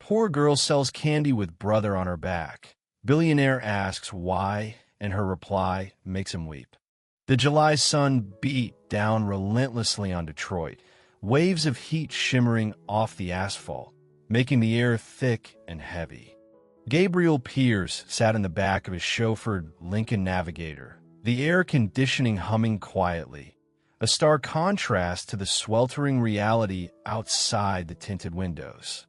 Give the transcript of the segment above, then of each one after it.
Poor girl sells candy with brother on her back. Billionaire asks why, and her reply makes him weep. The July sun beat down relentlessly on Detroit, waves of heat shimmering off the asphalt, making the air thick and heavy. Gabriel Pierce sat in the back of his chauffeured Lincoln Navigator, the air conditioning humming quietly, a stark contrast to the sweltering reality outside the tinted windows.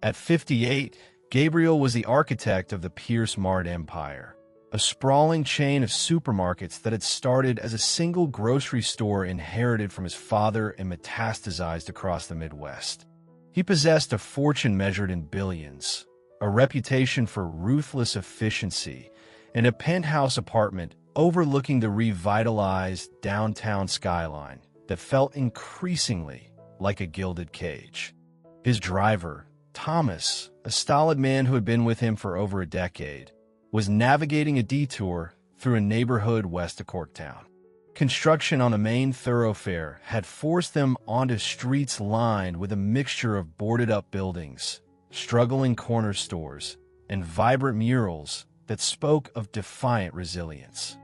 At 58, Gabriel was the architect of the Pierce Mart empire, a sprawling chain of supermarkets that had started as a single grocery store inherited from his father and metastasized across the Midwest. He possessed a fortune measured in billions, a reputation for ruthless efficiency, and a penthouse apartment overlooking the revitalized downtown skyline that felt increasingly like a gilded cage. His driver, Thomas, a stolid man who had been with him for over a decade, was navigating a detour through a neighborhood west of Corktown. Construction on a main thoroughfare had forced them onto streets lined with a mixture of boarded-up buildings, struggling corner stores, and vibrant murals that spoke of defiant resilience.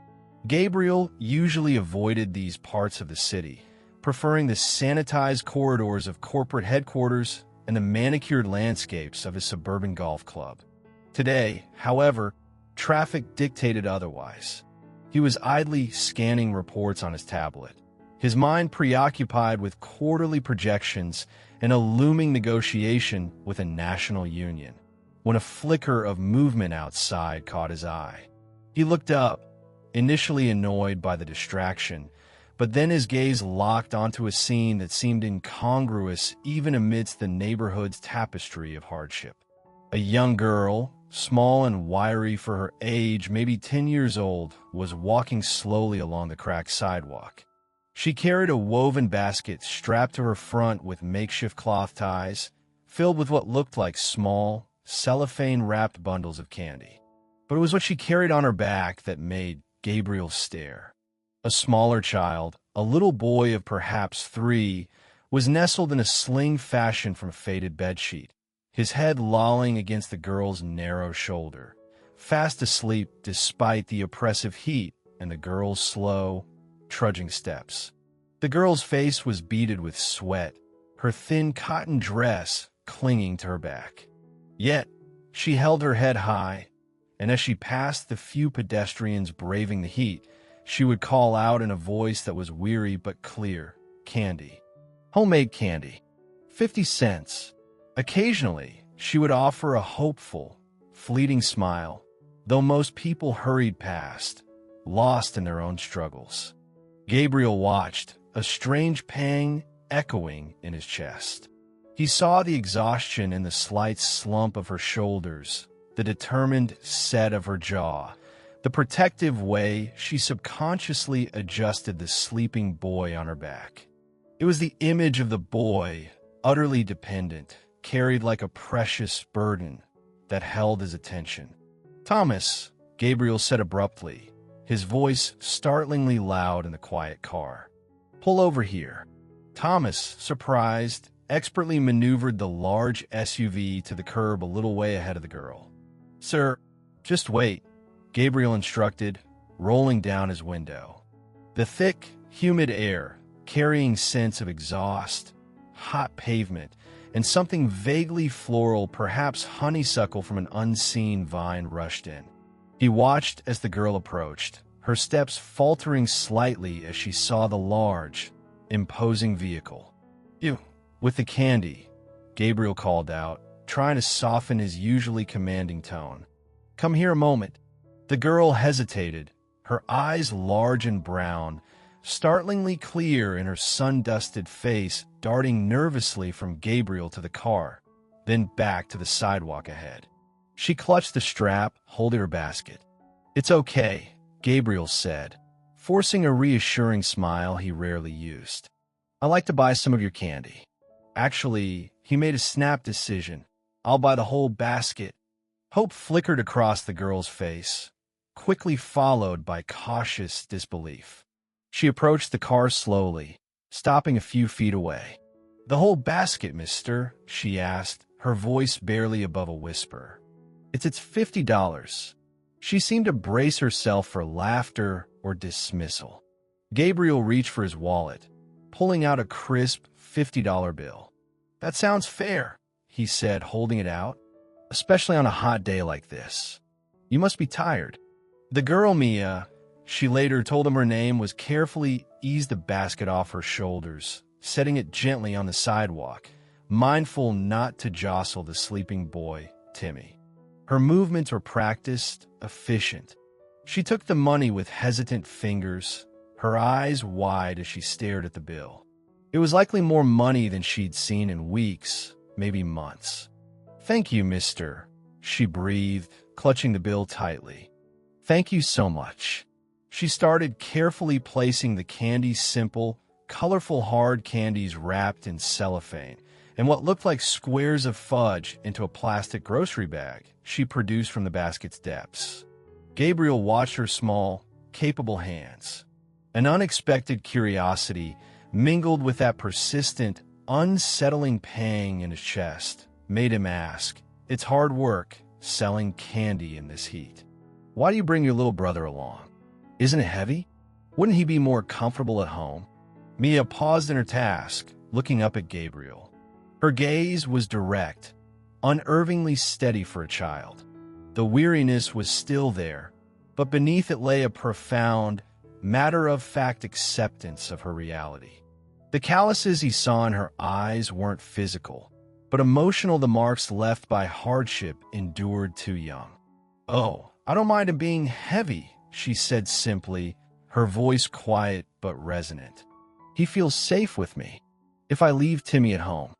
Gabriel usually avoided these parts of the city, preferring the sanitized corridors of corporate headquarters and the manicured landscapes of his suburban golf club. Today, however, traffic dictated otherwise. He was idly scanning reports on his tablet, his mind preoccupied with quarterly projections and a looming negotiation with a national union, when a flicker of movement outside caught his eye. He looked up, initially annoyed by the distraction, but then his gaze locked onto a scene that seemed incongruous even amidst the neighborhood's tapestry of hardship. A young girl, small and wiry for her age, maybe 10 years old, was walking slowly along the cracked sidewalk. She carried a woven basket strapped to her front with makeshift cloth ties, filled with what looked like small, cellophane-wrapped bundles of candy. But it was what she carried on her back that made Gabriel stare. A smaller child, a little boy of perhaps 3, was nestled in a sling fashioned from a faded bedsheet, his head lolling against the girl's narrow shoulder, fast asleep despite the oppressive heat and the girl's slow, trudging steps. The girl's face was beaded with sweat, her thin cotton dress clinging to her back. Yet, she held her head high, and as she passed the few pedestrians braving the heat, she would call out in a voice that was weary but clear, "Candy. Homemade candy. 50 cents. Occasionally, she would offer a hopeful, fleeting smile, though most people hurried past, lost in their own struggles. Gabriel watched, a strange pang echoing in his chest. He saw the exhaustion in the slight slump of her shoulders, the determined set of her jaw, the protective way she subconsciously adjusted the sleeping boy on her back. It was the image of the boy, utterly dependent, carried like a precious burden, that held his attention. "Thomas," Gabriel said abruptly, his voice startlingly loud in the quiet car. "Pull over here." Thomas, surprised, expertly maneuvered the large SUV to the curb a little way ahead of the girl. "Sir, just wait," Gabriel instructed, rolling down his window. The thick, humid air, carrying scents of exhaust, hot pavement, and something vaguely floral, perhaps honeysuckle from an unseen vine, rushed in. He watched as the girl approached, her steps faltering slightly as she saw the large, imposing vehicle. "You, with the candy," Gabriel called out, trying to soften his usually commanding tone. "Come here a moment." The girl hesitated, her eyes large and brown, startlingly clear in her sun-dusted face, darting nervously from Gabriel to the car, then back to the sidewalk ahead. She clutched the strap, holding her basket. "It's okay," Gabriel said, forcing a reassuring smile he rarely used. "I like to buy some of your candy." Actually, he made a snap decision. "I'll buy the whole basket." Hope flickered across the girl's face, quickly followed by cautious disbelief. She approached the car slowly, stopping a few feet away. "The whole basket, mister?" she asked, her voice barely above a whisper. It's $50. She seemed to brace herself for laughter or dismissal. Gabriel reached for his wallet, pulling out a crisp $50 bill. That sounds fair, he said, holding it out, especially on a hot day like this. You must be tired. The girl, Mia, she later told him her name, was carefully eased the basket off her shoulders, setting it gently on the sidewalk, mindful not to jostle the sleeping boy, Timmy. Her movements were practiced, efficient. She took the money with hesitant fingers, her eyes wide as she stared at the bill. It was likely more money than she'd seen in weeks, maybe months. Thank you, mister, she breathed, clutching the bill tightly. Thank you so much. She started carefully placing the candy's simple, colorful hard candies wrapped in cellophane and what looked like squares of fudge into a plastic grocery bag she produced from the basket's depths. Gabriel watched her small, capable hands. An unexpected curiosity, mingled with that persistent, unsettling pang in his chest, made him ask, "It's hard work, selling candy in this heat. Why do you bring your little brother along? Isn't it heavy? Wouldn't he be more comfortable at home?" Mia paused in her task, looking up at Gabriel. Her gaze was direct, unervingly steady for a child. The weariness was still there, but beneath it lay a profound, matter-of-fact acceptance of her reality. The calluses he saw in her eyes weren't physical, but emotional, the marks left by hardship endured too young. "Oh, I don't mind him being heavy," she said simply, her voice quiet but resonant. "He feels safe with me. If I leave Timmy at home,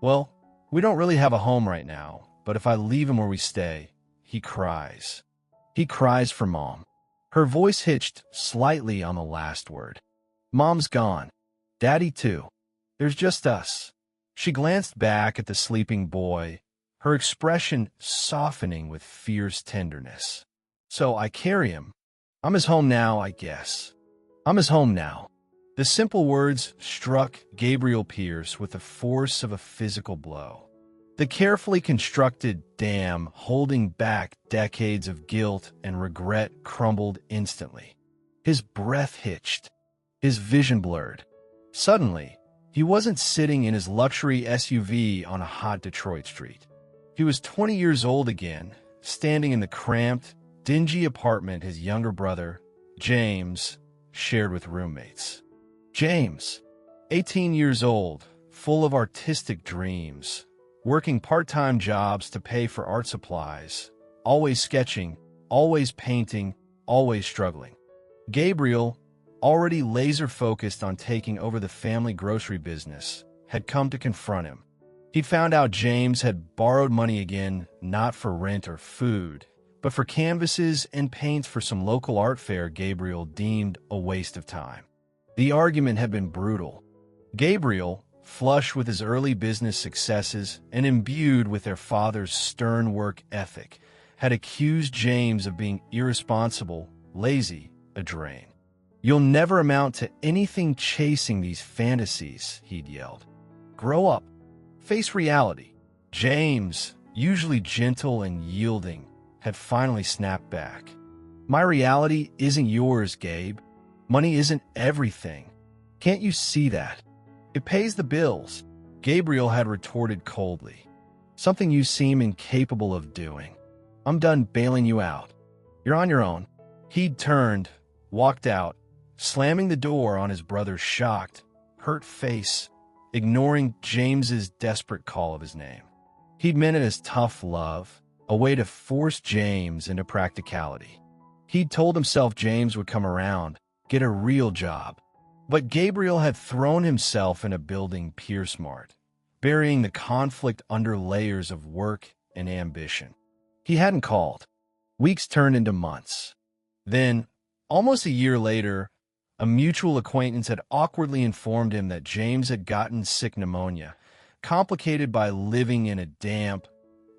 well, we don't really have a home right now, but if I leave him where we stay, he cries. He cries for Mom." Her voice hitched slightly on the last word. "Mom's gone. Daddy too. There's just us." She glanced back at the sleeping boy, her expression softening with fierce tenderness. "So I carry him. I'm his home now, I guess. I'm his home now." The simple words struck Gabriel Pierce with the force of a physical blow. The carefully constructed dam holding back decades of guilt and regret crumbled instantly. His breath hitched, his vision blurred. Suddenly, he wasn't sitting in his luxury SUV on a hot Detroit street. He was 20 years old again, standing in the cramped, dingy apartment his younger brother, James, shared with roommates. James, 18 years old, full of artistic dreams, working part-time jobs to pay for art supplies, always sketching, always painting, always struggling. Gabriel, already laser-focused on taking over the family grocery business, had come to confront him. He'd found out James had borrowed money again, not for rent or food, but for canvases and paints for some local art fair Gabriel deemed a waste of time. The argument had been brutal. Gabriel, flush with his early business successes and imbued with their father's stern work ethic, had accused James of being irresponsible, lazy, a drain. "You'll never amount to anything chasing these fantasies," he'd yelled. "Grow up. Face reality." James, usually gentle and yielding, had finally snapped back. "My reality isn't yours, Gabe. Money isn't everything. Can't you see that? It pays the bills." Gabriel had retorted coldly. "Something you seem incapable of doing. I'm done bailing you out. You're on your own." He'd turned, walked out, slamming the door on his brother's shocked, hurt face, ignoring James's desperate call of his name. He'd meant it as tough love, a way to force James into practicality. He'd told himself James would come around, get a real job. But Gabriel had thrown himself in a building Pierce-smart, burying the conflict under layers of work and ambition. He hadn't called. Weeks turned into months. Then, almost a year later, a mutual acquaintance had awkwardly informed him that James had gotten sick pneumonia, complicated by living in a damp,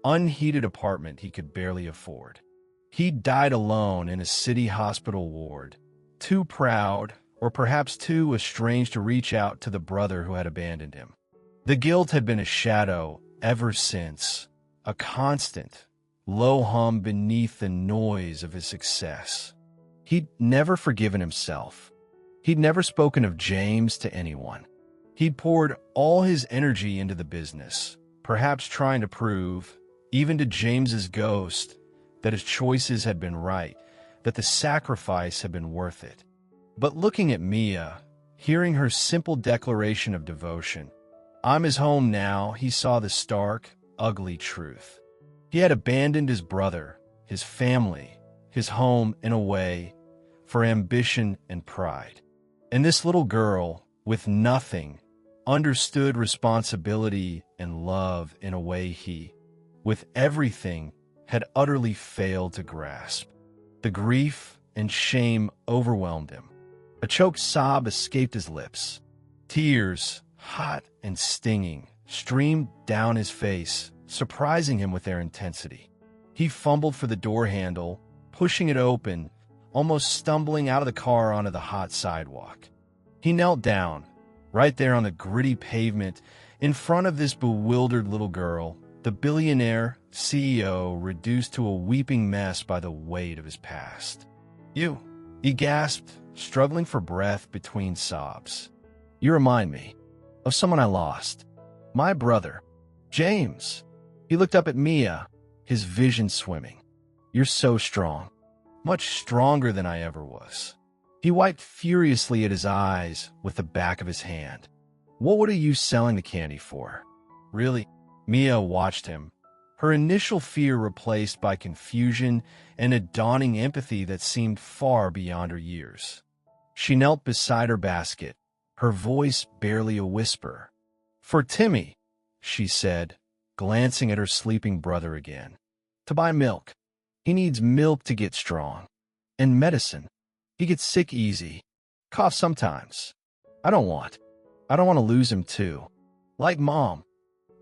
unheated apartment he could barely afford. He'd died alone in a city hospital ward, too proud, or perhaps too estranged to reach out to the brother who had abandoned him. The guilt had been a shadow, ever since, a constant, low hum beneath the noise of his success. He'd never forgiven himself. He'd never spoken of James to anyone. He'd poured all his energy into the business, perhaps trying to prove, even to James's ghost, that his choices had been right, that the sacrifice had been worth it. But looking at Mia, hearing her simple declaration of devotion, "I'm his home now," he saw the stark, ugly truth. He had abandoned his brother, his family, his home in a way, for ambition and pride. And this little girl, with nothing, understood responsibility and love in a way he, with everything, had utterly failed to grasp. The grief and shame overwhelmed him. A choked sob escaped his lips. Tears, hot and stinging, streamed down his face, surprising him with their intensity. He fumbled for the door handle, pushing it open, almost stumbling out of the car onto the hot sidewalk. He knelt down, right there on the gritty pavement, in front of this bewildered little girl, the billionaire CEO reduced to a weeping mess by the weight of his past. "You," he gasped, struggling for breath between sobs. "You remind me of someone I lost. My brother, James." He looked up at Mia, his vision swimming. "You're so strong, much stronger than I ever was." He wiped furiously at his eyes with the back of his hand. "What were you selling the candy for?" "Really?" Mia watched him, her initial fear replaced by confusion and a dawning empathy that seemed far beyond her years. She knelt beside her basket, her voice barely a whisper. "For Timmy," she said, glancing at her sleeping brother again. "To buy milk. He needs milk to get strong. And medicine. He gets sick easy. Coughs sometimes. I don't want to lose him too. Like Mom."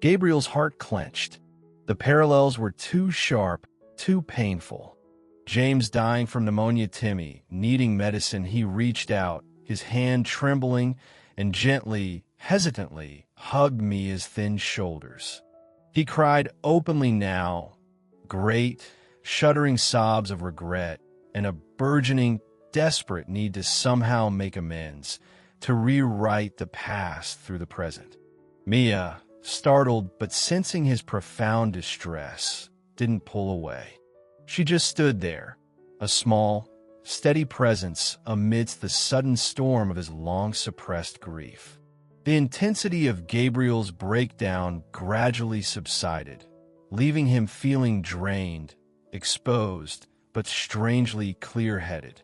Gabriel's heart clenched. The parallels were too sharp, too painful. James dying from pneumonia, Timmy needing medicine. He reached out, his hand trembling, and gently, hesitantly, hugged Mia's thin shoulders. He cried openly now, great, shuddering sobs of regret and a burgeoning, desperate need to somehow make amends, to rewrite the past through the present. Mia, startled but sensing his profound distress, didn't pull away. She just stood there, a small, steady presence amidst the sudden storm of his long-suppressed grief. The intensity of Gabriel's breakdown gradually subsided, leaving him feeling drained, exposed, but strangely clear-headed.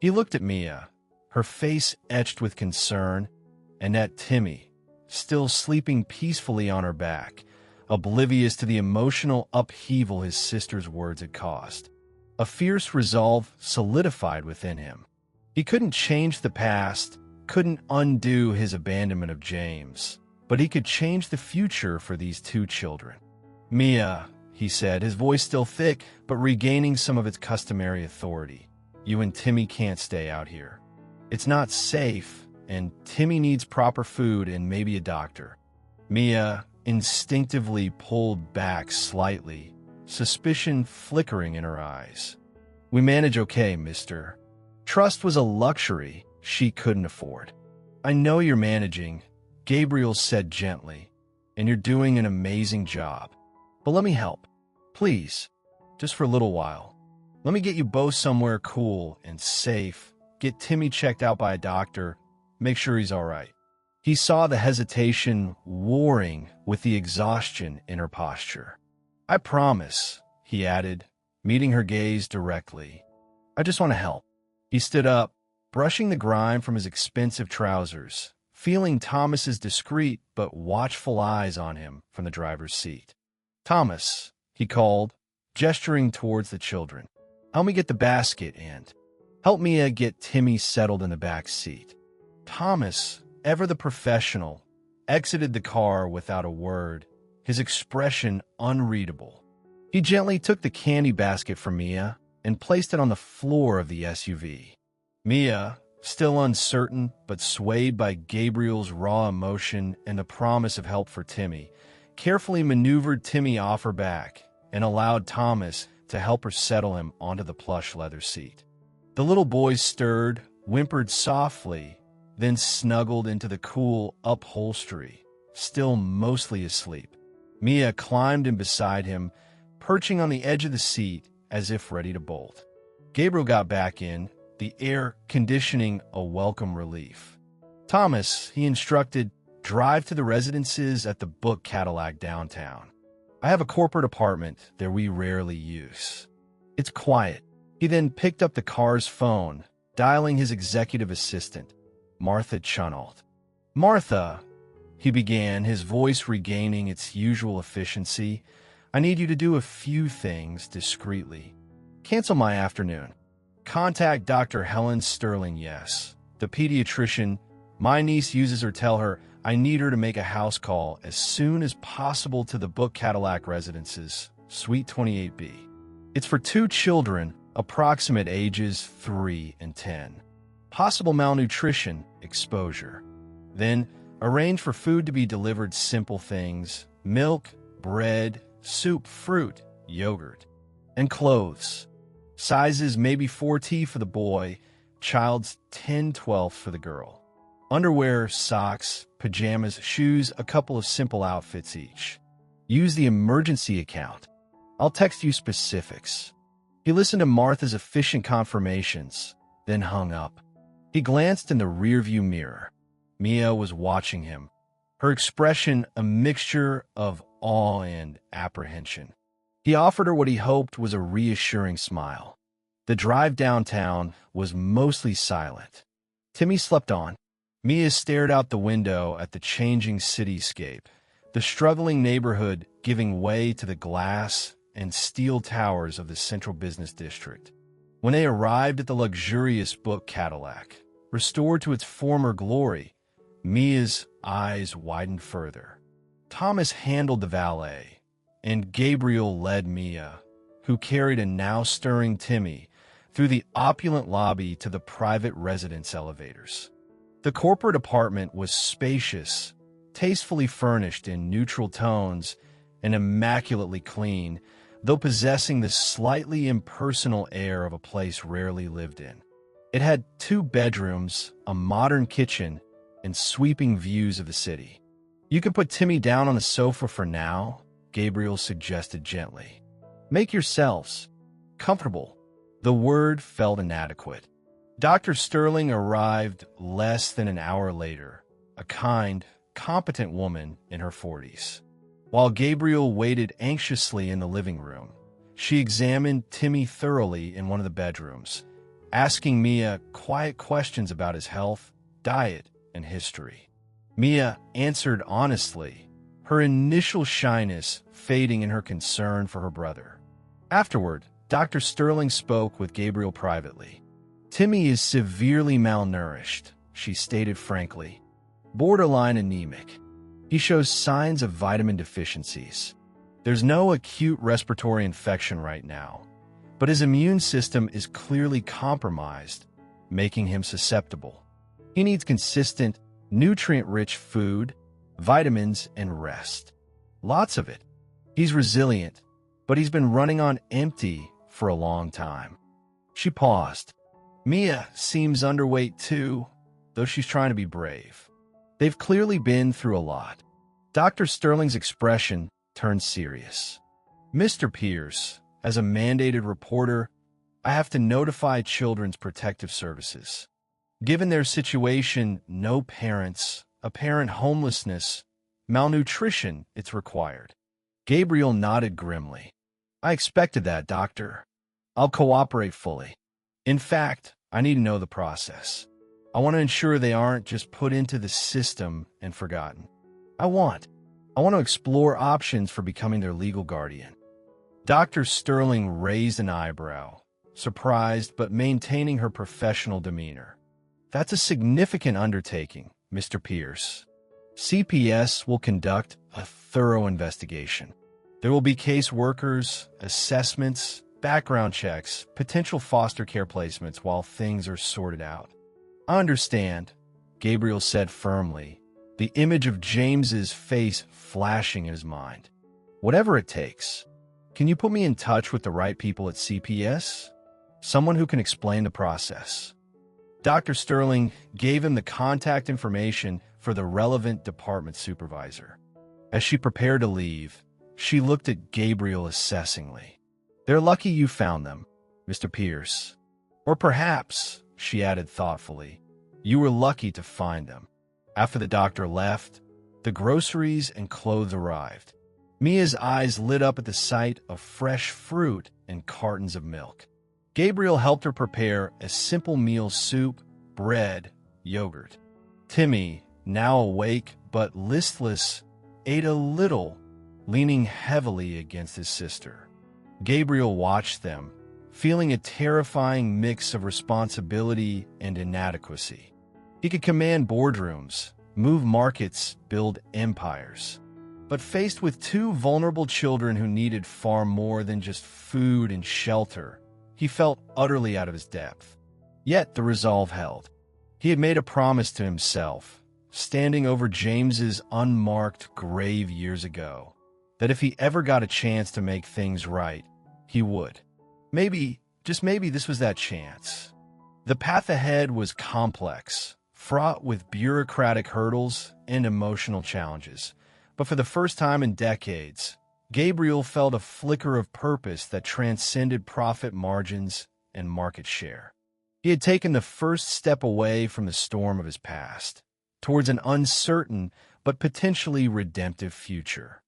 He looked at Mia, her face etched with concern, and at Timmy, still sleeping peacefully on her back, oblivious to the emotional upheaval his sister's words had caused. A fierce resolve solidified within him. He couldn't change the past, couldn't undo his abandonment of James, but he could change the future for these two children. "Mia," he said, his voice still thick, but regaining some of its customary authority, "you and Timmy can't stay out here. It's not safe, and Timmy needs proper food and maybe a doctor." Mia instinctively pulled back slightly, suspicion flickering in her eyes. "We manage okay, mister." Trust was a luxury she couldn't afford. "I know you're managing," Gabriel said gently, "and you're doing an amazing job. But let me help. Please, just for a little while. Let me get you both somewhere cool and safe, get Timmy checked out by a doctor, make sure he's all right." He saw the hesitation warring with the exhaustion in her posture. "I promise," he added, meeting her gaze directly. "I just want to help." He stood up, brushing the grime from his expensive trousers, feeling Thomas's discreet but watchful eyes on him from the driver's seat. "Thomas," he called, gesturing towards the children, "help me get the basket and help Mia get Timmy settled in the back seat." Thomas, ever the professional, exited the car without a word, his expression unreadable. He gently took the candy basket from Mia and placed it on the floor of the SUV. Mia, still uncertain but swayed by Gabriel's raw emotion and the promise of help for Timmy, carefully maneuvered Timmy off her back and allowed Thomas to help her settle him onto the plush leather seat. The little boy stirred, whimpered softly, then snuggled into the cool upholstery, still mostly asleep. Mia climbed in beside him, perching on the edge of the seat as if ready to bolt. Gabriel got back in, the air conditioning a welcome relief. Thomas, he instructed, drive to the residences at the Book Cadillac downtown. I have a corporate apartment there we rarely use. It's quiet. He then picked up the car's phone, dialing his executive assistant, Martha Chunault. Martha, he began, his voice regaining its usual efficiency, I need you to do a few things discreetly. Cancel my afternoon. Contact Dr. Helen Sterling, yes. The pediatrician. My niece uses her. Tell her I need her to make a house call as soon as possible to the Book Cadillac Residences, Suite 28B. It's for 2 children, approximate ages 3 and 10. Possible malnutrition, exposure. Then, arrange for food to be delivered, simple things, milk, bread, soup, fruit, yogurt, and clothes. Sizes maybe 4T for the boy, child's 10/12 for the girl. Underwear, socks, pajamas, shoes, a couple of simple outfits each. Use the emergency account. I'll text you specifics. He listened to Martha's efficient confirmations, then hung up. He glanced in the rearview mirror. Mia was watching him, her expression a mixture of awe and apprehension. He offered her what he hoped was a reassuring smile. The drive downtown was mostly silent. Timmy slept on. Mia stared out the window at the changing cityscape, the struggling neighborhood giving way to the glass and steel towers of the central business district. When they arrived at the luxurious Book Cadillac, restored to its former glory, Mia's eyes widened further. Thomas handled the valet, and Gabriel led Mia, who carried a now-stirring Timmy, through the opulent lobby to the private residence elevators. The corporate apartment was spacious, tastefully furnished in neutral tones, and immaculately clean, though possessing the slightly impersonal air of a place rarely lived in. It had 2 bedrooms, a modern kitchen, and sweeping views of the city. You can put Timmy down on the sofa for now, Gabriel suggested gently. Make yourselves comfortable. The word felt inadequate. Dr. Sterling arrived less than an hour later, a kind, competent woman in her 40s. While Gabriel waited anxiously in the living room, she examined Timmy thoroughly in one of the bedrooms, asking Mia quiet questions about his health, diet, and history. Mia answered honestly, her initial shyness fading in her concern for her brother. Afterward, Dr. Sterling spoke with Gabriel privately. Timmy is severely malnourished, she stated frankly. Borderline anemic. He shows signs of vitamin deficiencies. There's no acute respiratory infection right now, but his immune system is clearly compromised, making him susceptible. He needs consistent, nutrient-rich food, vitamins, and rest. Lots of it. He's resilient, but he's been running on empty for a long time. She paused. Mia seems underweight too, though she's trying to be brave. They've clearly been through a lot. Dr. Sterling's expression turned serious. Mr. Pierce, as a mandated reporter, I have to notify Children's Protective Services. Given their situation, no parents, apparent homelessness, malnutrition, it's required. Gabriel nodded grimly. I expected that, Doctor. I'll cooperate fully. In fact, I need to know the process. I want to ensure they aren't just put into the system and forgotten. I want to explore options for becoming their legal guardian. Dr. Sterling raised an eyebrow, surprised but maintaining her professional demeanor. That's a significant undertaking, Mr. Pierce. CPS will conduct a thorough investigation. There will be case workers, assessments, background checks, potential foster care placements while things are sorted out. I understand, Gabriel said firmly, the image of James's face flashing in his mind. "Whatever it takes. Can you put me in touch with the right people at CPS? Someone who can explain the process." Dr. Sterling gave him the contact information for the relevant department supervisor. As she prepared to leave, she looked at Gabriel assessingly. "They're lucky you found them, Mr. Pierce. Or perhaps," she added thoughtfully, "you were lucky to find them." After the doctor left, the groceries and clothes arrived. Mia's eyes lit up at the sight of fresh fruit and cartons of milk. Gabriel helped her prepare a simple meal: soup, bread, yogurt. Timmy, now awake but listless, ate a little, leaning heavily against his sister. Gabriel watched them, feeling a terrifying mix of responsibility and inadequacy. He could command boardrooms, move markets, build empires. But faced with two vulnerable children who needed far more than just food and shelter, he felt utterly out of his depth. Yet the resolve held. He had made a promise to himself, standing over James's unmarked grave years ago, that if he ever got a chance to make things right, he would. Maybe, just maybe, this was that chance. The path ahead was complex, fraught with bureaucratic hurdles and emotional challenges. But for the first time in decades, Gabriel felt a flicker of purpose that transcended profit margins and market share. He had taken the first step away from the storm of his past, towards an uncertain but potentially redemptive future.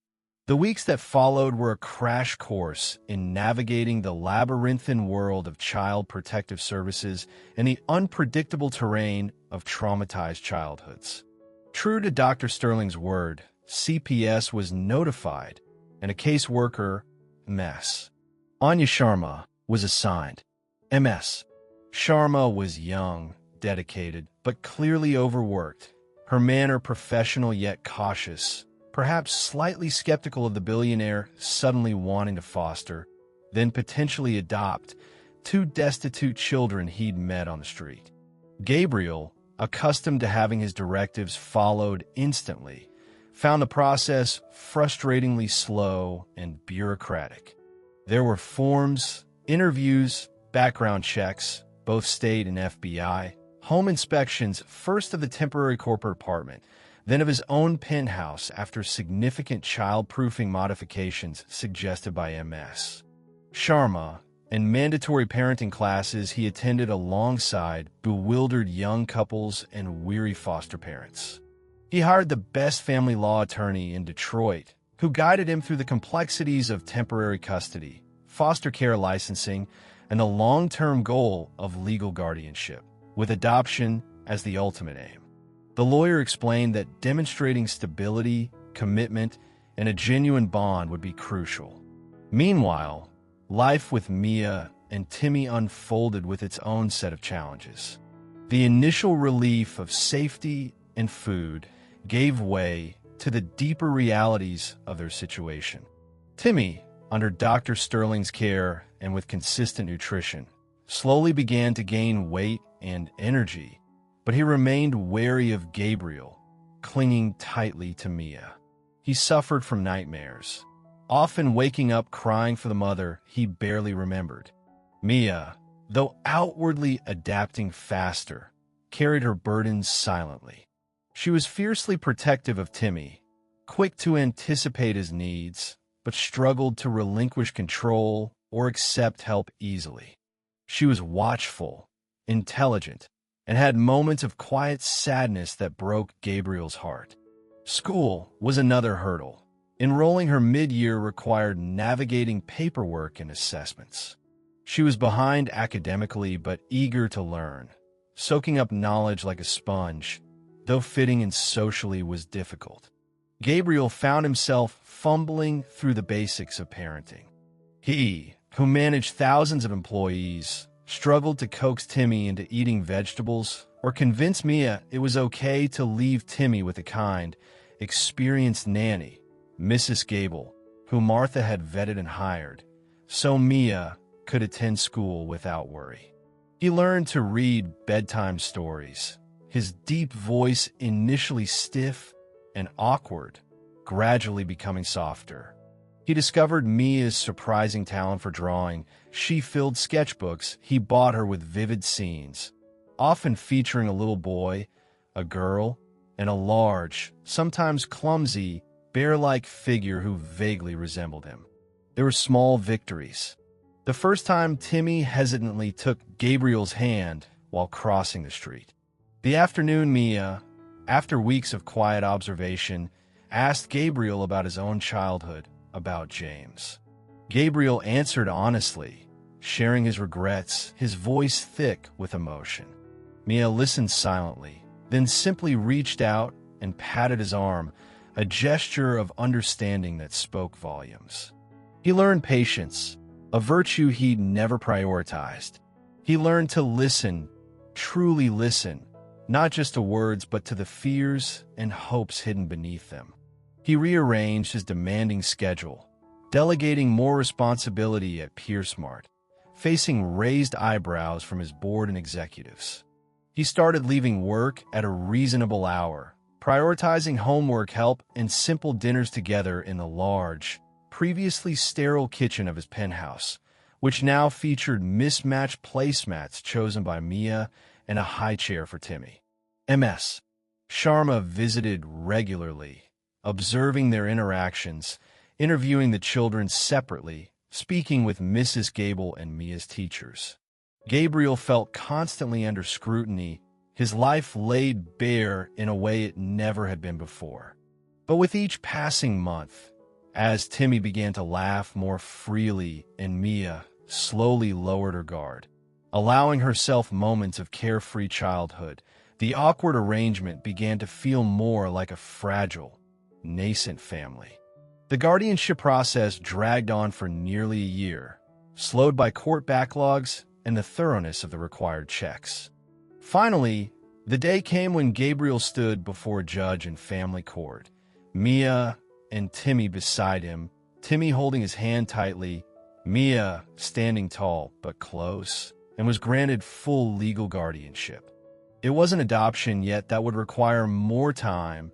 The weeks that followed were a crash course in navigating the labyrinthine world of child protective services and the unpredictable terrain of traumatized childhoods. True to Dr. Sterling's word, CPS was notified, and a caseworker, MS. Anya Sharma, was assigned. MS. Sharma was young, dedicated, but clearly overworked, her manner professional yet cautious, perhaps slightly skeptical of the billionaire suddenly wanting to foster, then potentially adopt, two destitute children he'd met on the street. Gabriel, accustomed to having his directives followed instantly, found the process frustratingly slow and bureaucratic. There were forms, interviews, background checks, both state and FBI, home inspections, first of the temporary corporate apartment, then of his own penthouse after significant child-proofing modifications suggested by MS. Sharma, and mandatory parenting classes he attended alongside bewildered young couples and weary foster parents. He hired the best family law attorney in Detroit, who guided him through the complexities of temporary custody, foster care licensing, and the long-term goal of legal guardianship, with adoption as the ultimate aim. The lawyer explained that demonstrating stability, commitment, and a genuine bond would be crucial. Meanwhile, life with Mia and Timmy unfolded with its own set of challenges. The initial relief of safety and food gave way to the deeper realities of their situation. Timmy, under Dr. Sterling's care and with consistent nutrition, slowly began to gain weight and energy, but he remained wary of Gabriel, clinging tightly to Mia. He suffered from nightmares, often waking up crying for the mother he barely remembered. Mia, though outwardly adapting faster, carried her burdens silently. She was fiercely protective of Timmy, quick to anticipate his needs, but struggled to relinquish control or accept help easily. She was watchful, intelligent, and had moments of quiet sadness that broke Gabriel's heart. School was another hurdle. Enrolling her mid-year required navigating paperwork and assessments. She was behind academically but eager to learn, soaking up knowledge like a sponge, though fitting in socially was difficult. Gabriel found himself fumbling through the basics of parenting. He, who managed thousands of employees, struggled to coax Timmy into eating vegetables or convince Mia it was okay to leave Timmy with a kind, experienced nanny, Mrs. Gable, who Martha had vetted and hired, so Mia could attend school without worry. He learned to read bedtime stories, his deep voice initially stiff and awkward, gradually becoming softer. He discovered Mia's surprising talent for drawing. She filled sketchbooks he bought her with vivid scenes, often featuring a little boy, a girl, and a large, sometimes clumsy, bear-like figure who vaguely resembled him. There were small victories. The first time Timmy hesitantly took Gabriel's hand while crossing the street. The afternoon Mia, after weeks of quiet observation, asked Gabriel about his own childhood, about James. Gabriel answered honestly, sharing his regrets, his voice thick with emotion. Mia listened silently, then simply reached out and patted his arm, a gesture of understanding that spoke volumes. He learned patience, a virtue he'd never prioritized. He learned to listen, truly listen, not just to words but to the fears and hopes hidden beneath them. He rearranged his demanding schedule, delegating more responsibility at PeerSmart, facing raised eyebrows from his board and executives. He started leaving work at a reasonable hour, prioritizing homework help and simple dinners together in the large, previously sterile kitchen of his penthouse, which now featured mismatched placemats chosen by Mia and a high chair for Timmy. Ms. Sharma visited regularly, observing their interactions, interviewing the children separately, speaking with Mrs. Gable and Mia's teachers. Gabriel felt constantly under scrutiny, his life laid bare in a way it never had been before. But with each passing month, as Timmy began to laugh more freely and Mia slowly lowered her guard, allowing herself moments of carefree childhood, the awkward arrangement began to feel more like a fragile, nascent family. The guardianship process dragged on for nearly a year, slowed by court backlogs and the thoroughness of the required checks. Finally, the day came when Gabriel stood before judge in family court, Mia and Timmy beside him, Timmy holding his hand tightly, Mia standing tall but close, and was granted full legal guardianship. It wasn't adoption yet that would require more time,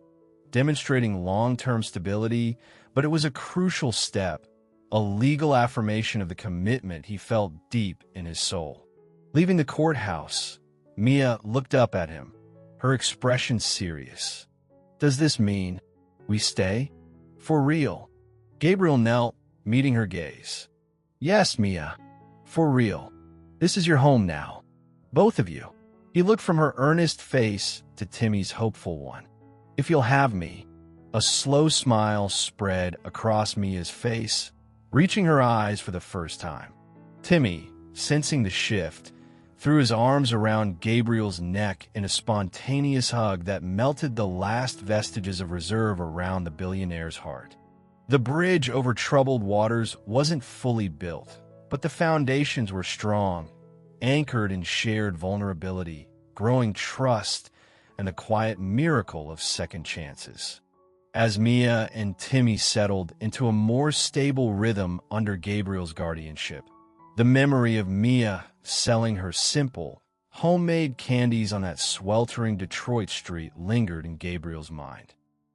demonstrating long-term stability, but it was a crucial step, a legal affirmation of the commitment he felt deep in his soul. Leaving the courthouse, Mia looked up at him, her expression serious. "Does this mean we stay? For real?" Gabriel knelt, meeting her gaze. "Yes, Mia, for real. This is your home now. Both of you." He looked from her earnest face to Timmy's hopeful one. "If you'll have me." A slow smile spread across Mia's face, reaching her eyes for the first time. Timmy, sensing the shift, threw his arms around Gabriel's neck in a spontaneous hug that melted the last vestiges of reserve around the billionaire's heart. The bridge over troubled waters wasn't fully built, but the foundations were strong, anchored in shared vulnerability, growing trust, and the quiet miracle of second chances. As Mia and Timmy settled into a more stable rhythm under Gabriel's guardianship, the memory of Mia selling her simple, homemade candies on that sweltering Detroit street lingered in Gabriel's mind.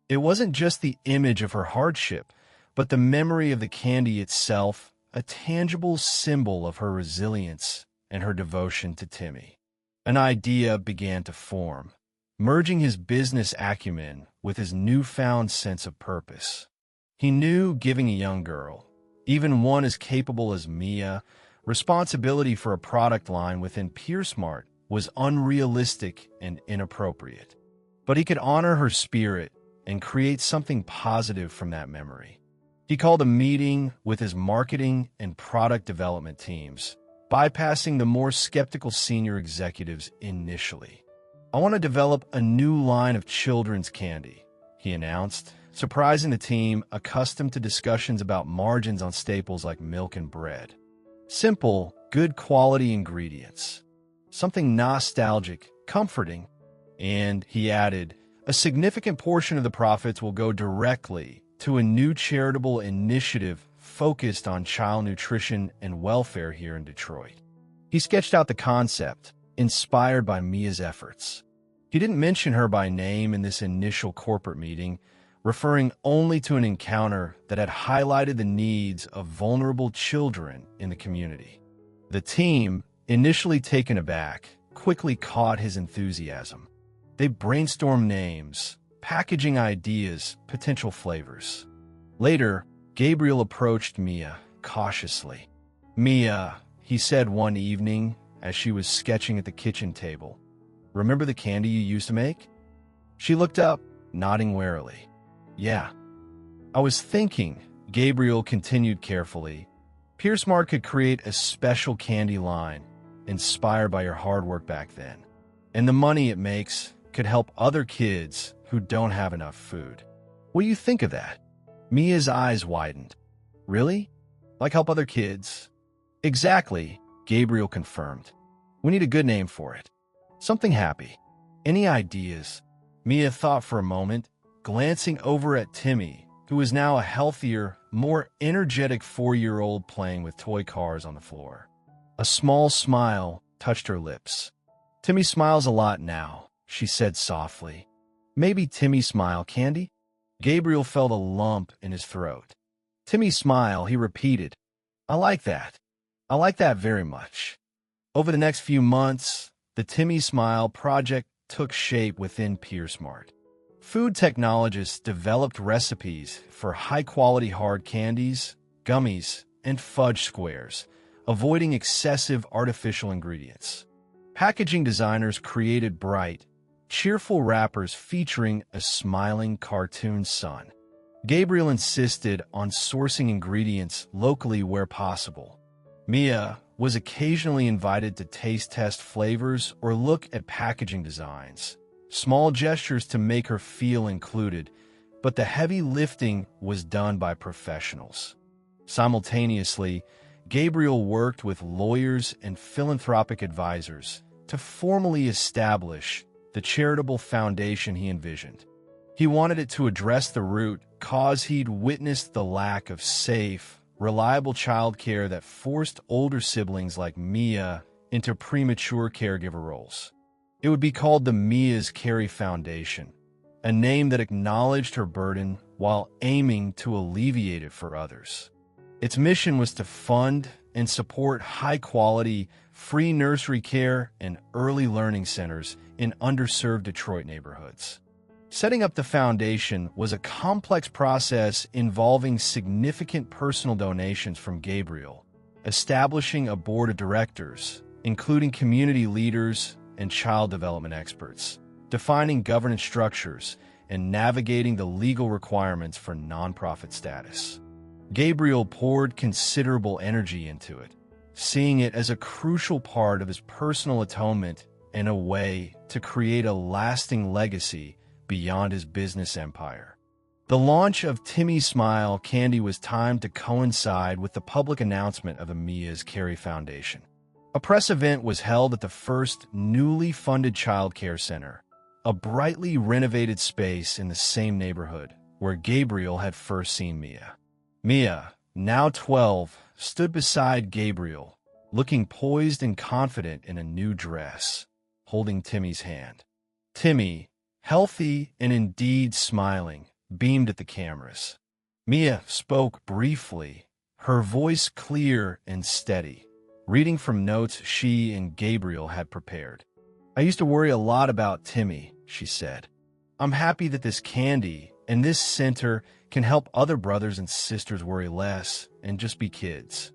It wasn't just the image of her hardship, but the memory of the candy itself, a tangible symbol of her resilience and her devotion to Timmy. An idea began to form, merging his business acumen with his newfound sense of purpose. He knew giving a young girl, even one as capable as Mia, responsibility for a product line within PeerSmart was unrealistic and inappropriate. But he could honor her spirit and create something positive from that memory. He called a meeting with his marketing and product development teams, bypassing the more skeptical senior executives initially. "I want to develop a new line of children's candy," he announced, surprising the team accustomed to discussions about margins on staples like milk and bread. Simple, good quality ingredients. Something nostalgic, comforting. And, he added, a significant portion of the profits will go directly to a new charitable initiative focused on child nutrition and welfare here in Detroit. He sketched out the concept, inspired by Mia's efforts. He didn't mention her by name in this initial corporate meeting, referring only to an encounter that had highlighted the needs of vulnerable children in the community. The team, initially taken aback, quickly caught his enthusiasm. They brainstormed names, packaging ideas, potential flavors. Later, Gabriel approached Mia cautiously. "Mia," he said one evening as she was sketching at the kitchen table, "remember the candy you used to make?" She looked up, nodding warily. "Yeah." "I was thinking," Gabriel continued carefully, "PeerSmart could create a special candy line inspired by your hard work back then. And the money it makes could help other kids who don't have enough food. What do you think of that?" Mia's eyes widened. "Really? Like help other kids?" "Exactly," Gabriel confirmed. "We need a good name for it. Something happy. Any ideas?" Mia thought for a moment, glancing over at Timmy, who was now a healthier, more energetic 4-year-old playing with toy cars on the floor. A small smile touched her lips. "Timmy smiles a lot now," she said softly. "Maybe Timmy Smile Candy?" Gabriel felt a lump in his throat. "Timmy Smile," he repeated. "I like that. I like that very much." Over the next few months, the Timmy Smile project took shape within PeerSmart. Food technologists developed recipes for high-quality hard candies, gummies, and fudge squares, avoiding excessive artificial ingredients. Packaging designers created bright, cheerful wrappers featuring a smiling cartoon sun. Gabriel insisted on sourcing ingredients locally where possible. Mia was occasionally invited to taste test flavors or look at packaging designs, small gestures to make her feel included, but the heavy lifting was done by professionals. Simultaneously, Gabriel worked with lawyers and philanthropic advisors to formally establish the charitable foundation he envisioned. He wanted it to address the root cause he'd witnessed: the lack of safe, reliable childcare that forced older siblings like Mia into premature caregiver roles. It would be called the Mia's Carey Foundation, a name that acknowledged her burden while aiming to alleviate it for others. Its mission was to fund and support high-quality, free nursery care and early learning centers in underserved Detroit neighborhoods. Setting up the foundation was a complex process involving significant personal donations from Gabriel, establishing a board of directors, including community leaders and child development experts, defining governance structures, and navigating the legal requirements for nonprofit status. Gabriel poured considerable energy into it, seeing it as a crucial part of his personal atonement and a way to create a lasting legacy beyond his business empire. The launch of Timmy Smile Candy was timed to coincide with the public announcement of the Mia's Carey Foundation. A press event was held at the first newly funded child care center, a brightly renovated space in the same neighborhood where Gabriel had first seen Mia. Mia, now 12, stood beside Gabriel, looking poised and confident in a new dress, holding Timmy's hand. Timmy, healthy and indeed smiling, beamed at the cameras. Mia spoke briefly, her voice clear and steady, reading from notes she and Gabriel had prepared. "I used to worry a lot about Timmy," she said. "I'm happy that this candy and this center can help other brothers and sisters worry less and just be kids."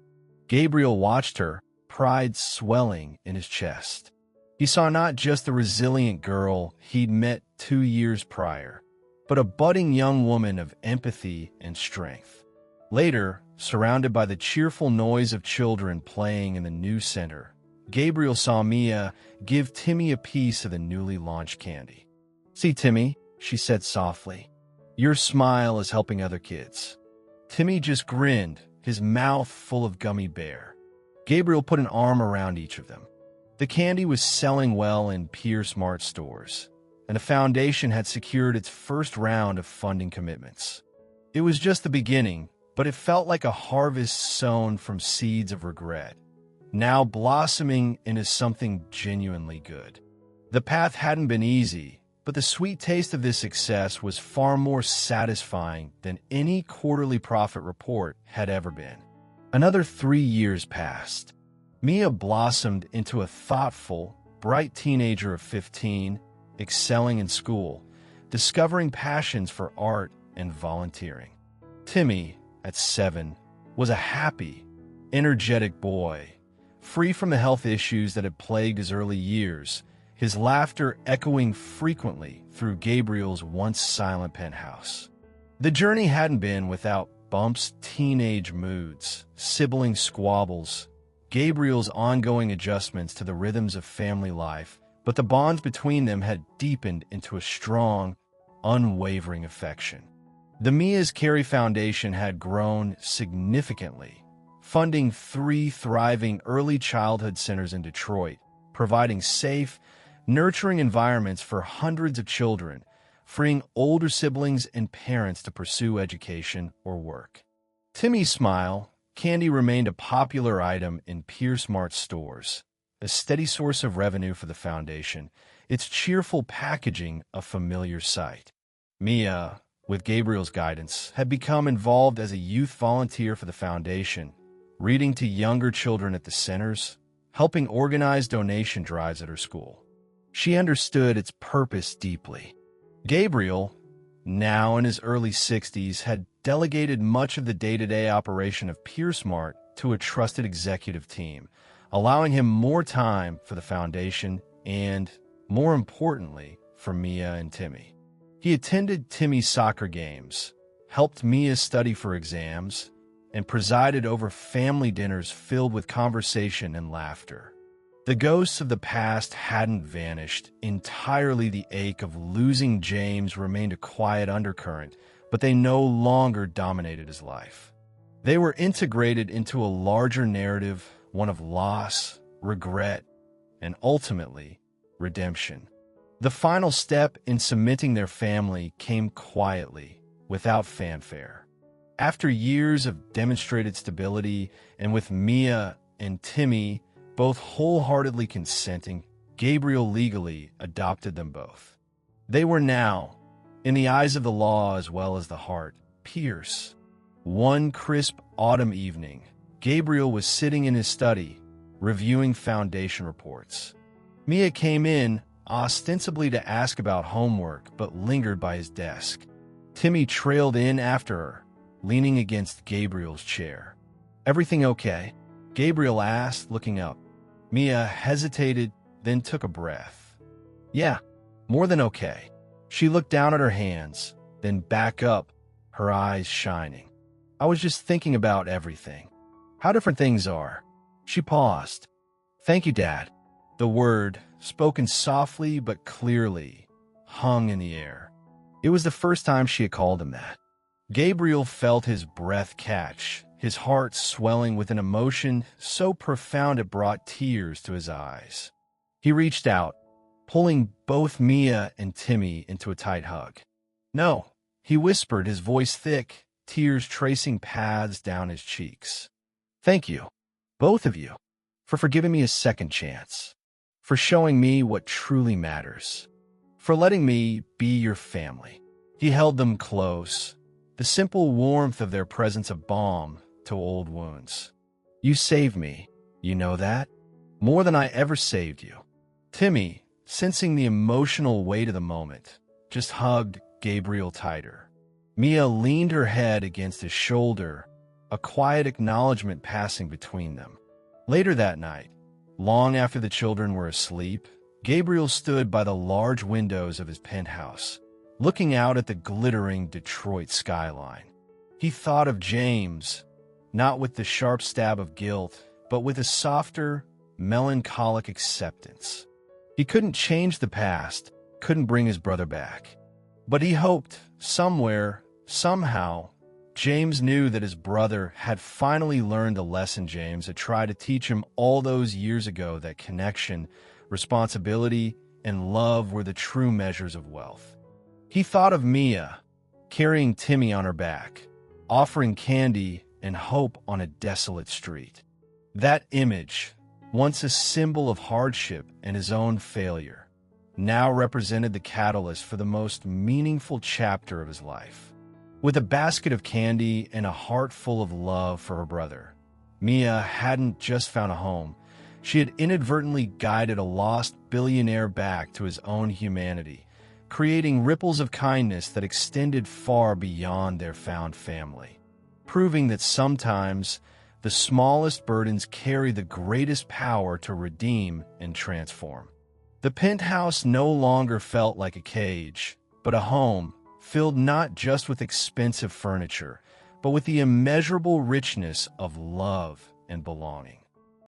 Gabriel watched her, pride swelling in his chest. He saw not just the resilient girl he'd met 2 years prior, but a budding young woman of empathy and strength. Later, surrounded by the cheerful noise of children playing in the new center, Gabriel saw Mia give Timmy a piece of the newly launched candy. "See, Timmy," she said softly, "your smile is helping other kids." Timmy just grinned, his mouth full of gummy bear. Gabriel put an arm around each of them. The candy was selling well in PeerSmart stores, and the foundation had secured its first round of funding commitments. It was just the beginning, but it felt like a harvest sown from seeds of regret, now blossoming into something genuinely good. The path hadn't been easy, but the sweet taste of this success was far more satisfying than any quarterly profit report had ever been. Another 3 years passed. Mia blossomed into a thoughtful, bright teenager of 15, excelling in school, discovering passions for art and volunteering. Timmy, at 7, was a happy, energetic boy, free from the health issues that had plagued his early years, his laughter echoing frequently through Gabriel's once silent penthouse. The journey hadn't been without bumps, teenage moods, sibling squabbles, Gabriel's ongoing adjustments to the rhythms of family life, but the bonds between them had deepened into a strong, unwavering affection. The Mia's Carey Foundation had grown significantly, funding 3 thriving early childhood centers in Detroit, providing safe, nurturing environments for hundreds of children, freeing older siblings and parents to pursue education or work. Timmy's smile, candy remained a popular item in Pierce Mart stores, a steady source of revenue for the foundation, its cheerful packaging a familiar sight. Mia, with Gabriel's guidance, had become involved as a youth volunteer for the foundation, reading to younger children at the centers, helping organize donation drives at her school. She understood its purpose deeply. Gabriel, now in his early 60s, had delegated much of the day-to-day operation of Pierce Mart to a trusted executive team, allowing him more time for the foundation and, more importantly, for Mia and Timmy. He attended Timmy's soccer games, helped Mia study for exams, and presided over family dinners filled with conversation and laughter. The ghosts of the past hadn't vanished. Entirely the ache of losing James remained a quiet undercurrent, but they no longer dominated his life. They were integrated into a larger narrative, one of loss, regret, and ultimately, redemption. The final step in cementing their family came quietly, without fanfare. After years of demonstrated stability, and with Mia and Timmy both wholeheartedly consenting, Gabriel legally adopted them both. They were now, in the eyes of the law as well as the heart, Pierce. One crisp autumn evening, Gabriel was sitting in his study, reviewing foundation reports. Mia came in, ostensibly to ask about homework, but lingered by his desk. Timmy trailed in after her, leaning against Gabriel's chair. "Everything okay?" Gabriel asked, looking up. Mia hesitated, then took a breath. "Yeah, more than okay." She looked down at her hands, then back up, her eyes shining. "I was just thinking about everything. How different things are." She paused. "Thank you, Dad." The word, spoken softly but clearly, hung in the air. It was the first time she had called him that. Gabriel felt his breath catch, his heart swelling with an emotion so profound it brought tears to his eyes. He reached out, pulling both Mia and Timmy into a tight hug. "No," he whispered, his voice thick, tears tracing paths down his cheeks. "Thank you, both of you, for giving me a second chance, for showing me what truly matters, for letting me be your family." He held them close, the simple warmth of their presence a balm to old wounds. "You saved me, you know that? More than I ever saved you." Timmy, sensing the emotional weight of the moment, just hugged Gabriel tighter. Mia leaned her head against his shoulder, a quiet acknowledgement passing between them. Later that night, long after the children were asleep, Gabriel stood by the large windows of his penthouse, looking out at the glittering Detroit skyline. He thought of James, not with the sharp stab of guilt, but with a softer, melancholic acceptance. He couldn't change the past, couldn't bring his brother back. But he hoped, somewhere, somehow, James knew that his brother had finally learned the lesson James had tried to teach him all those years ago, that connection, responsibility, and love were the true measures of wealth. He thought of Mia, carrying Timmy on her back, offering candy and hope on a desolate street. That image, once a symbol of hardship and his own failure, now represented the catalyst for the most meaningful chapter of his life. With a basket of candy and a heart full of love for her brother, Mia hadn't just found a home. She had inadvertently guided a lost billionaire back to his own humanity, creating ripples of kindness that extended far beyond their found family, proving that sometimes the smallest burdens carry the greatest power to redeem and transform. The penthouse no longer felt like a cage, but a home filled not just with expensive furniture, but with the immeasurable richness of love and belonging.